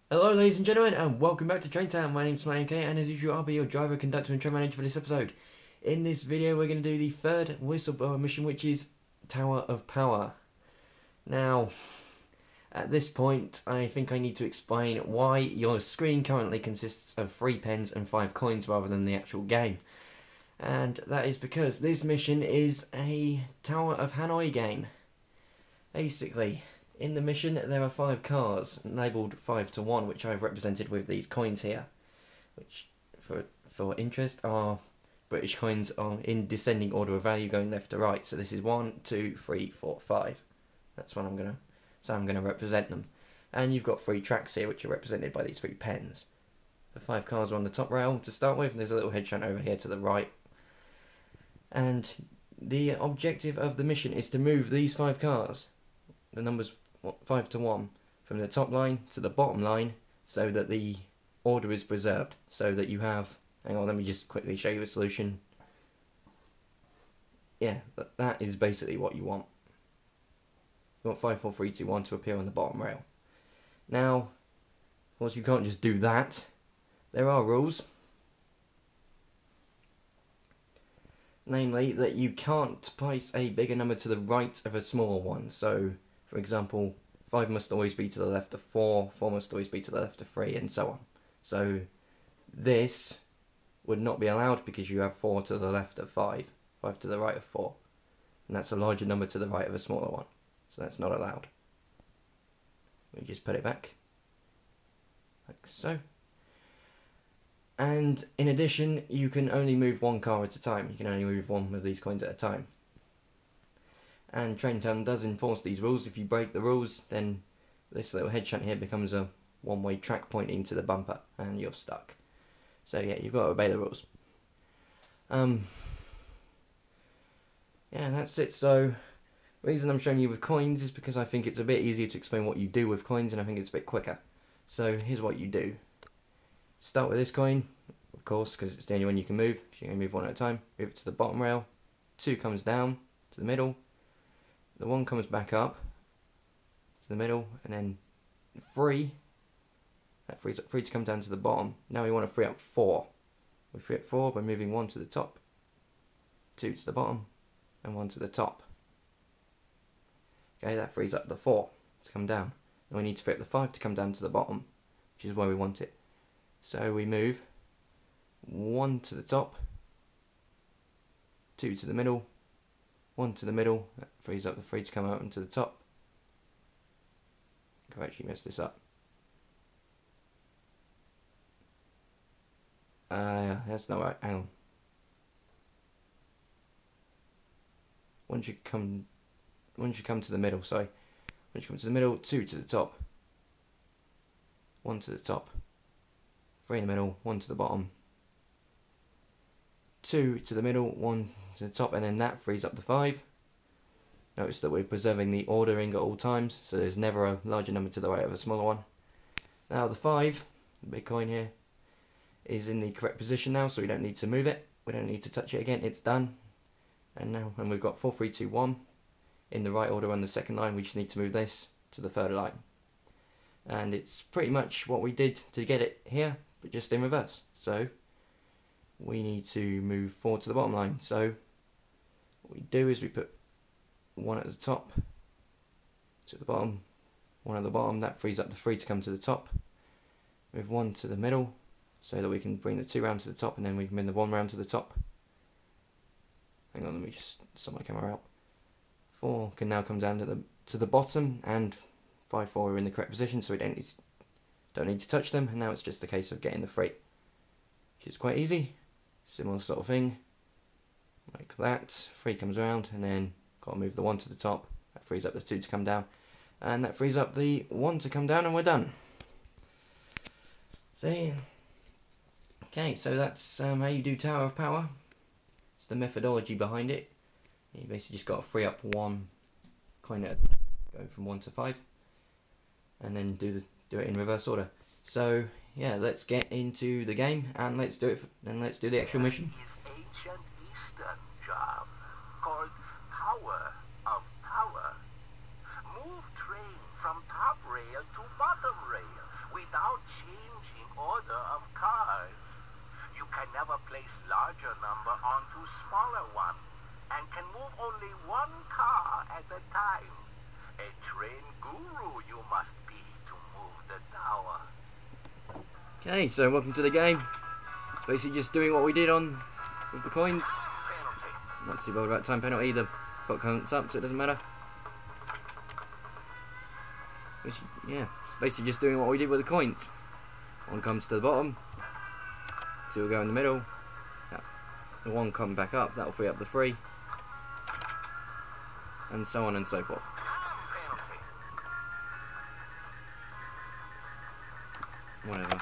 Hello ladies and gentlemen, and welcome back to Train Town. My name's MK, and as usual I'll be your driver, conductor and train manager for this episode. In this video we're going to do the third whistleblower mission, which is Tower of Power. Now, at this point I think I need to explain why your screen currently consists of 3 pens and 5 coins rather than the actual game. And that is because this mission is a Tower of Hanoi game. Basically, in the mission there are 5 cars labelled 5 to 1, which I've represented with these coins here, which for interest are British coins are in descending order of value going left to right. So this is 1, 2, 3, 4, 5. That's what I'm gonna represent them. And you've got 3 tracks here which are represented by these 3 pens. The 5 cars are on the top rail to start with, and there's a little head shunt over here to the right. And the objective of the mission is to move these 5 cars, the numbers 5 to 1, from the top line to the bottom line, so that the order is preserved, so that you have, hang on, let me just quickly show you a solution. Yeah, that is basically what you want. You want 5, 4, 3, 2, 1 to appear on the bottom rail. Now, of course you can't just do that. There are rules. Namely, that you can't place a bigger number to the right of a smaller one. So, for example, 5 must always be to the left of 4, 4 must always be to the left of 3, and so on. So, this would not be allowed because you have 4 to the left of 5, 5 to the right of 4. And that's a larger number to the right of a smaller one. So that's not allowed. We just put it back, like so. And in addition, you can only move 1 car at a time. You can only move 1 of these coins at a time. And Train Town does enforce these rules. If you break the rules, then this little head shunt here becomes a one-way track pointing to the bumper, and you're stuck. So yeah, you've got to obey the rules. Yeah, that's it. So the reason I'm showing you with coins is because I think it's a bit easier to explain what you do with coins, and I think it's a bit quicker. So here's what you do. Start with this coin, of course, because it's the only one you can move. So you can move 1 at a time. Move it to the bottom rail. 2 comes down to the middle. The 1 comes back up to the middle, and then 3. That frees up 3 to come down to the bottom. Now we want to free up 4. We free up 4 by moving 1 to the top, 2 to the bottom, and 1 to the top. Okay, that frees up the 4 to come down. And we need to free up the 5 to come down to the bottom, which is where we want it. So we move 1 to the top, 2 to the middle, 1 to the middle. That frees up the 3 to come out into the top. I've actually messed this up. That's not right. Hang on. Once you come to the middle, sorry. Once you come to the middle, 2 to the top, 1 to the top, 3 in the middle, 1 to the bottom, 2 to the middle, 1 to the top, and then that frees up the 5. Notice that we're preserving the ordering at all times, so there's never a larger number to the right of a smaller one. Now the 5, the big coin here, is in the correct position now, so we don't need to move it. We don't need to touch it again, it's done. And now when we've got 4, 3, 2, 1 in the right order on the second line, we just need to move this to the third line. And it's pretty much what we did to get it here, but just in reverse. So we need to move 4 to the bottom line. So what we do is we put 1 at the top, 2 at the bottom, 1 at the bottom. That frees up the 3 to come to the top. Move 1 to the middle so that we can bring the 2 round to the top, and then we can bring the 1 round to the top. Hang on, let me just sort my camera out. 4 can now come down to the bottom, and 5, 4 are in the correct position, so we don't need to touch them. And now it's just a case of getting the 3, which is quite easy. Similar sort of thing, like that. 3 comes around, and then got to move the 1 to the top. That frees up the 2 to come down, and that frees up the 1 to come down, and we're done. See? Okay, so that's how you do Tower of Power. It's the methodology behind it. You basically just got to free up 1 coin at going from 1 to 5, and then do it in reverse order. So yeah, let's get into the game, and let's do the actual mission. Is ancient Eastern job called Tower of Power. Move train from top rail to bottom rail without place larger number onto smaller one and can move only one car at a time. A trained guru you must be to move the tower. Okay, so welcome to the game. It's basically just doing what we did on with the coins. Penalty. Not too bothered about time penalty, the clock counts up so it doesn't matter. Yeah, it's basically just doing what we did with the coins. One comes to the bottom, two will go in the middle, the one come back up, that'll free up the 3, and so on and so forth. Penalty. Whatever.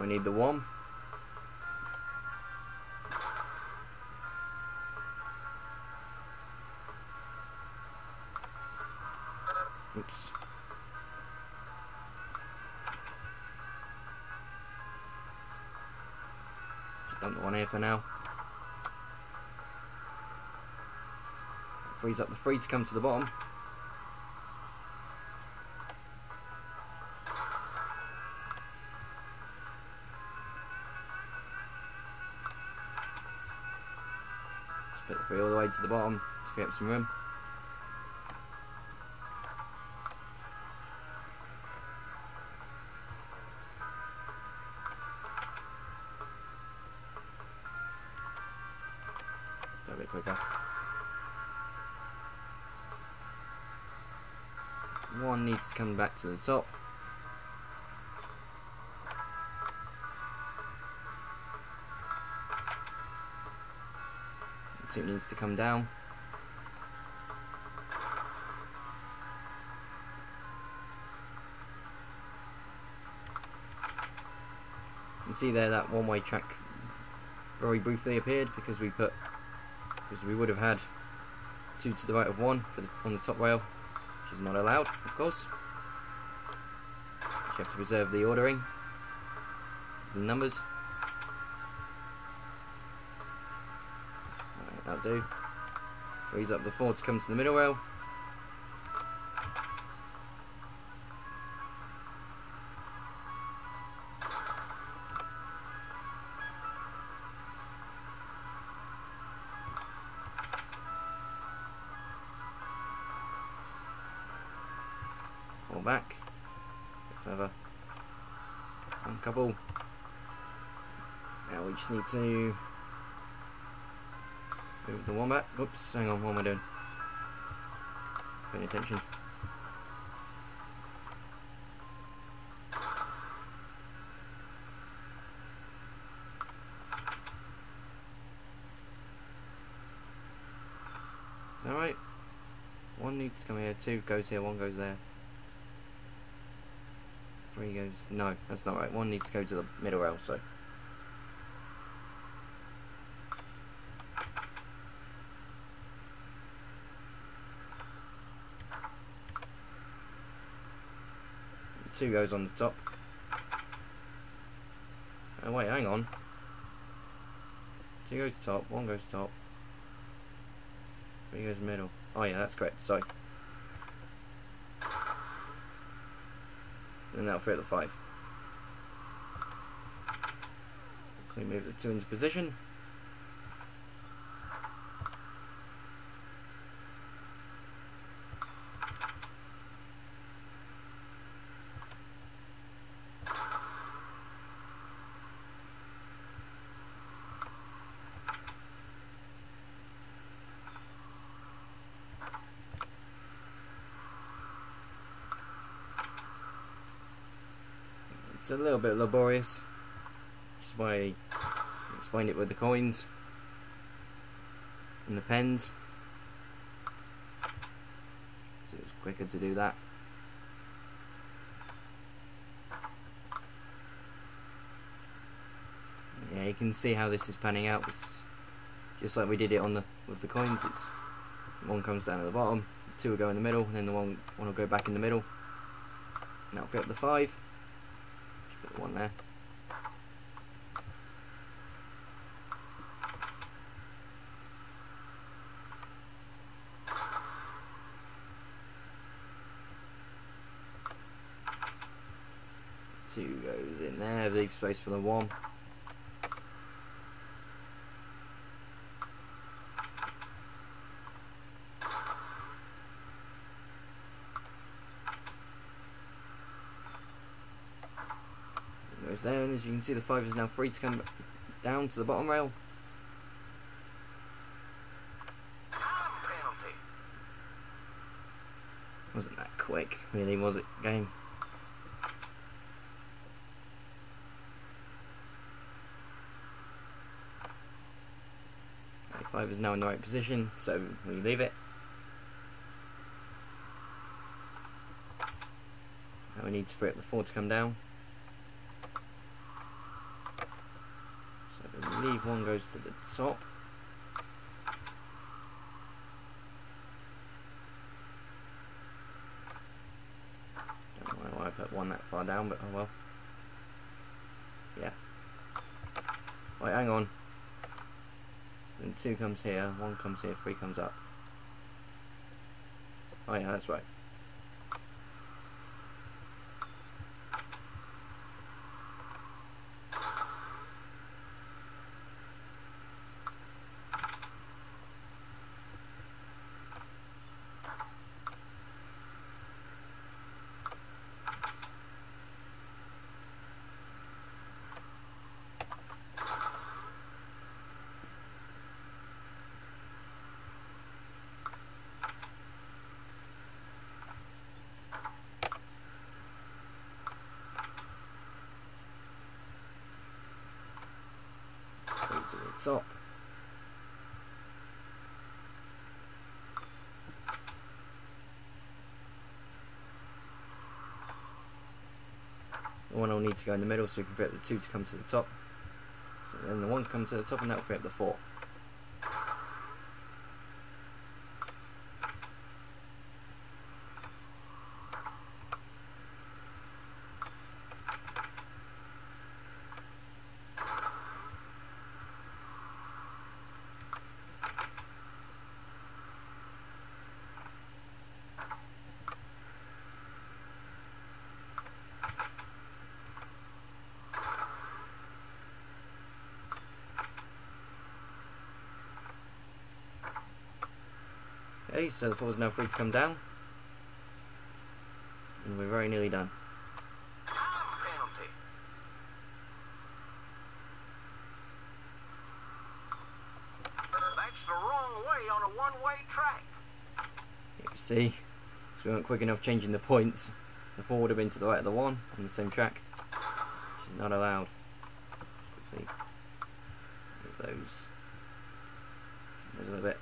We need the 1. Oops. Just dump the 1 here for now. Frees up the 3 to come to the bottom. Put the 3 all the way to the bottom to free up some room. Go a bit quicker. 1 needs to come back to the top. 2 needs to come down. You can see there that one-way track very briefly appeared because we would have had 2 to the right of 1 on the top rail, which is not allowed, of course. You have to preserve the ordering, the numbers. That'll do. Frees up the 4 to come to the middle rail. Fall back. Further. One couple. Now we just need to move the 1 back. Oops, hang on, what am I doing? Paying attention. Is that right? 1 needs to come here, 2 goes here, 1 goes there. 3 goes... No, that's not right. 1 needs to go to the middle rail, so... Two goes on the top. Oh wait, hang on. 2 goes top, 1 goes top. 3 goes middle. Oh yeah, that's correct, sorry. And that'll free up the 5. Quickly move the 2 into position. It's a little bit laborious, which is why I explained it with the coins and the pens, so it's quicker to do that. Yeah, you can see how this is panning out. It's just like we did it on with the coins. It's 1 comes down at the bottom, 2 will go in the middle, and then the one will go back in the middle, and that'll free up the 5. Put the 1 there. 2 goes in there, leave space for the 1. Goes there, and as you can see, the 5 is now free to come down to the bottom rail. Wasn't that quick, really, was it, game? Okay, 5 is now in the right position, so we leave it. Now we need to free up the 4 to come down. So I believe 1 goes to the top. I put 1 that far down, but oh well. Yeah. Right, hang on. Then 2 comes here, 1 comes here, 3 comes up. Oh yeah, that's right. To the top. The 1 will need to go in the middle so we can free up the 2 to come to the top. So then the 1 comes to the top and that will free up the 4. Okay, so the 4 is now free to come down. And we're very nearly done. Penalty. That's the wrong way on a one-way track. You can see, because we weren't quick enough changing the points, the 4 would have been to the right of the 1 on the same track, which is not allowed. Quickly move those a little bit.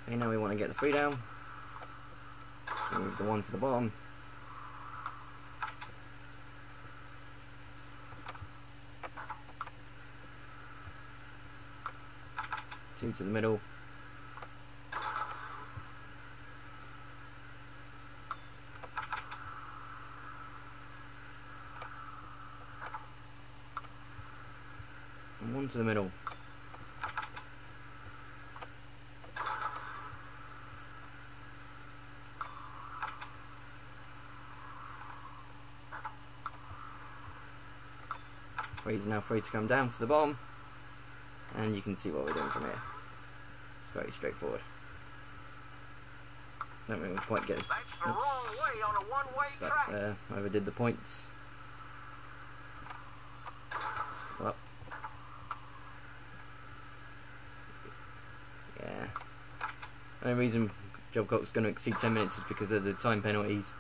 Okay, now we want to get the 3 down, so move the 1 to the bottom. Two to the middle. And 1 to the middle. Three's now free to come down to the bottom, and you can see what we're doing from here. It's very straightforward. Don't really quite get it. That's the wrong way on a one-way Stuck track. there. Overdid the points. Up. Yeah. The only reason job clock's going to exceed 10 minutes is because of the time penalties.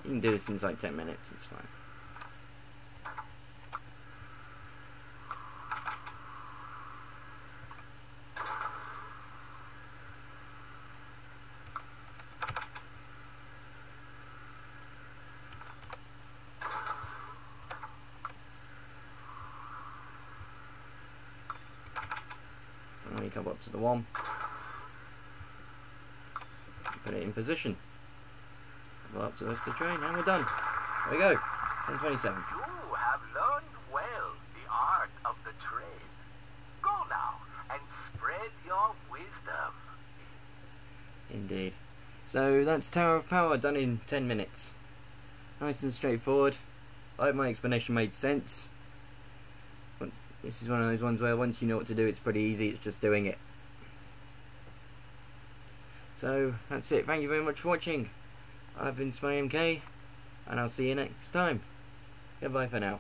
You can do this inside 10 minutes, it's fine. And we come up to the 1. Put it in position. Go up to the rest of the train, and we're done. There we go. 10:27. You have learned well the art of the trade. Go now and spread your wisdom. Indeed. So that's Tower of Power done in 10 minutes. Nice and straightforward. I hope my explanation made sense. This is one of those ones where once you know what to do, it's pretty easy, it's just doing it. So, that's it. Thank you very much for watching. I've been SmyMK, and I'll see you next time. Goodbye for now.